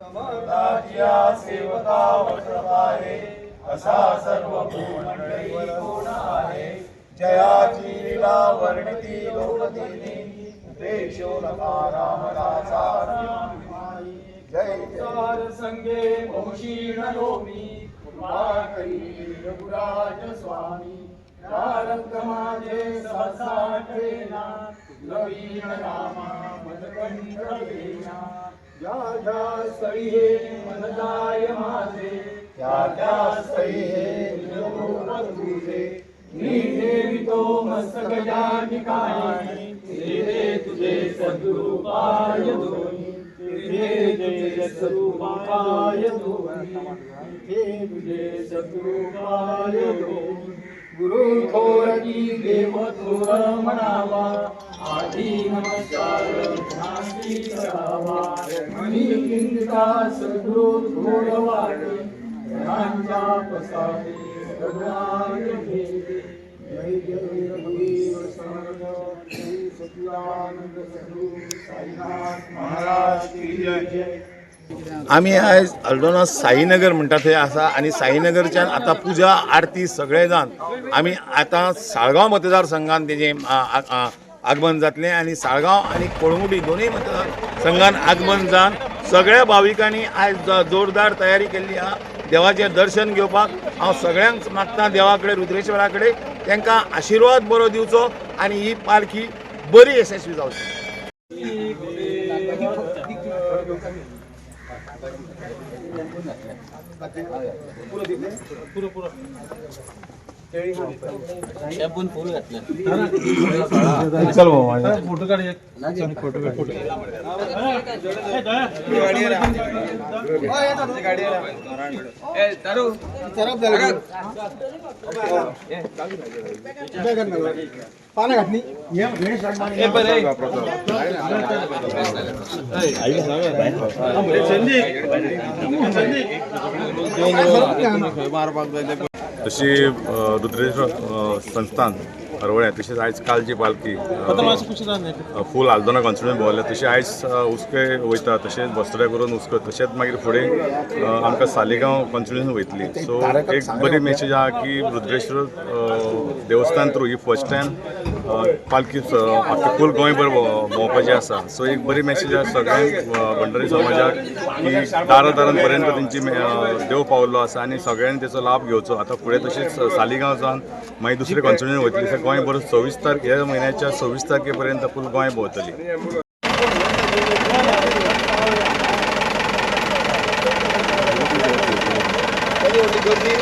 समर्थाच्या सेवका वस्त्रपाहे असा सर्व भूमंडळी कोण आहे. जयाची लीला वर्णिती द्रौपदीने उपेक्षो नका रामदासा. जय जय संगे बहुशीण लोमी रघुराज स्वामी. प्रारब्ध माझे सहसा ठेना नवीन रामा मदकंठ देना. ज्या ज्या स्थळी हे मन जाय माझे त्या त्या स्थळी हे निजरूप तुझे. मी ठेवितो मस्तक या ठिकाणी तेथे तुझे सद्गुरु पाय धोनी. तेथे तुझे सद्गुरु पाय धोनी. तेथे तुझे सद्गुरु पाय धोनी. गुरु थोर की देव थोर म्हणावा. आधी नमस्कार ध्यानी करावा. मनी किंका सद्गुरु थोर वाटे ध्यानच्या पसारी भगवान भेटे. जय जय रघुवीर समर्थ श्री सच्चिदानंद सद्गुरु साईनाथ महाराज की जय. आम्ही आज हल्दोना साईनगर म्हणटा थंय आसा आनी साईनगरच्यान आतां पुजा आरती सगळे जाण आमी आतां साळगांव मतदारसंघान तेजें आगमन जातलें आनी साळगांव आनी कोळंगुटी दोनूय मतदारसंघान आगमन जावन सगळ्या भाविकांनी आयज जोरदार तयारी केल्ली आहा देवाचें दर्शन घेवपाक. हांव सगळ्यांक मागतां देवा कडेन रुद्रेश्वरा कडेन तांकां आशिर्वाद बरो दिवचो आनी ही पालखी बरी यशस्वी जावची. चल फोटो काढ. पाना घातली तशी रुद्रेश्वर संस्थान हरवळ्या तशेंच आयज कालची पालखी फूल आल्दोना कॉन्स्टिट्युएंसी भोंवल्या. तशें आयज उसके वयता तशेंच बस्तोड्या करून उसको तशेंच मागीर फुडें आमकां सालिगांव कॉन्स्टिट्युएंसी वयतली. सो एक बरी मेसेज आहा की रुद्रेश्वर देवस्थान थ्रू ही फर्स्ट टायम पालखी आख्खें फूल गोंयभर भोंवपाचें आसा. सो एक बरी मेसेज आहा सगळ्यांक भंडारी समाजाक की दारां दारां पर्यंत तेंची देव पावल्लो आसा आनी सगळ्यांनी तेचो लाभ घेवचो. आतां फुडें तशेंच सालिगांव जावन मागीर दुसरे कॉन्स्टिट्युएंसी वयतली. गोंयभर 24 तारखे ह्या म्हयन्याच्या 24 तारखेपर्यंत फूल गोंय भोंवतली. गर्दी